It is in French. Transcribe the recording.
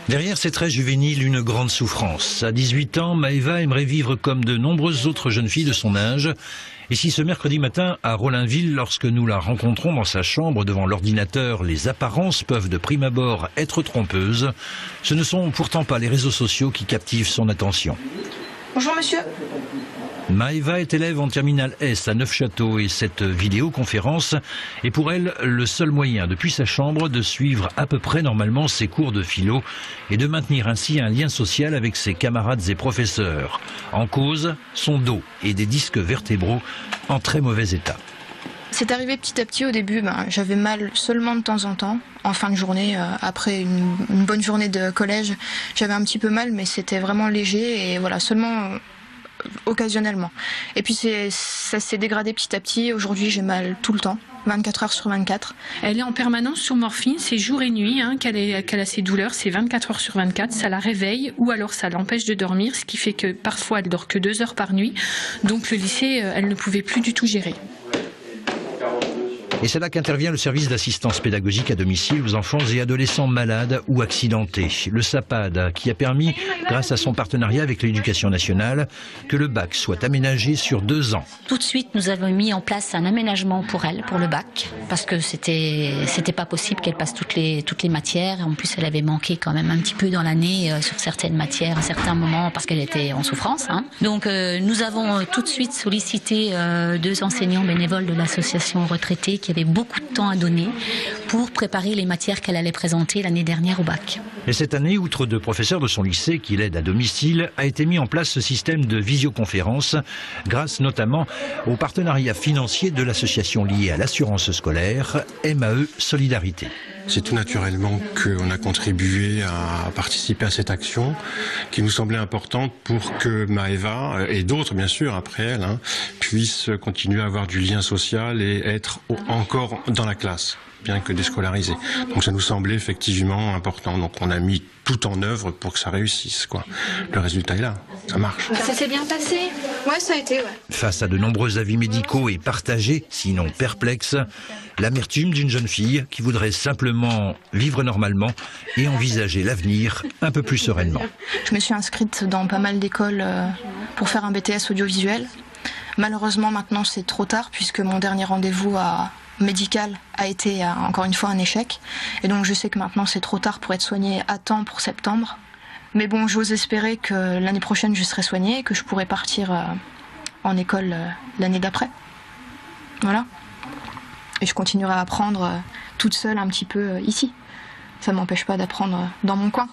Derrière ces traits juvéniles, une grande souffrance. À 18 ans, Maëva aimerait vivre comme de nombreuses autres jeunes filles de son âge. Et si ce mercredi matin, à Rollainville, lorsque nous la rencontrons dans sa chambre devant l'ordinateur, les apparences peuvent de prime abord être trompeuses, ce ne sont pourtant pas les réseaux sociaux qui captivent son attention. Bonjour monsieur. Maëva est élève en terminale S à Neufchâteau et cette vidéoconférence est pour elle le seul moyen, depuis sa chambre, de suivre à peu près normalement ses cours de philo et de maintenir ainsi un lien social avec ses camarades et professeurs. En cause, son dos et des disques vertébraux en très mauvais état. C'est arrivé petit à petit au début, j'avais mal seulement de temps en temps, en fin de journée, après une bonne journée de collège, j'avais un petit peu mal mais c'était vraiment léger et voilà, seulement occasionnellement. Et puis ça s'est dégradé petit à petit, aujourd'hui j'ai mal tout le temps, 24 heures sur 24. Elle est en permanence sur morphine, c'est jour et nuit qu'elle a ses douleurs, c'est 24 heures sur 24, ça la réveille ou alors ça l'empêche de dormir, ce qui fait que parfois elle dort que 2 heures par nuit, donc le lycée elle ne pouvait plus du tout gérer. Et c'est là qu'intervient le service d'assistance pédagogique à domicile aux enfants et adolescents malades ou accidentés. Le SAPAD, qui a permis, grâce à son partenariat avec l'Éducation nationale, que le bac soit aménagé sur 2 ans. Tout de suite, nous avons mis en place un aménagement pour elle, pour le bac, parce que c'était pas possible qu'elle passe toutes les matières. En plus, elle avait manqué quand même un petit peu dans l'année sur certaines matières, à certains moments, parce qu'elle était en souffrance. Donc, nous avons tout de suite sollicité 2 enseignants bénévoles de l'association retraitée qui avait beaucoup de temps à donner pour préparer les matières qu'elle allait présenter l'année dernière au bac. Et cette année, outre 2 professeurs de son lycée qui l'aident à domicile, a été mis en place ce système de visioconférence, grâce notamment au partenariat financier de l'association liée à l'assurance scolaire, MAE Solidarité. C'est tout naturellement qu'on a contribué à participer à cette action qui nous semblait importante pour que Maëva, et d'autres bien sûr après elle, puissent continuer à avoir du lien social et être encore dans la classe, bien que déscolarisée. Donc ça nous semblait effectivement important. Donc on a mis tout en œuvre pour que ça réussisse, quoi. Le résultat est là, ça marche. Ça s'est bien passé? Ouais, ça a été, ouais. Face à de nombreux avis médicaux et partagés, sinon perplexes, l'amertume d'une jeune fille qui voudrait simplement vivre normalement et envisager l'avenir un peu plus sereinement. Je me suis inscrite dans pas mal d'écoles pour faire un BTS audiovisuel. Malheureusement, maintenant, c'est trop tard puisque mon dernier rendez-vous médical a été encore une fois un échec. Et donc je sais que maintenant c'est trop tard pour être soignée à temps pour septembre. Mais bon, j'ose espérer que l'année prochaine je serai soignée et que je pourrai partir en école l'année d'après. Voilà. Et je continuerai à apprendre toute seule un petit peu ici. Ça ne m'empêche pas d'apprendre dans mon coin.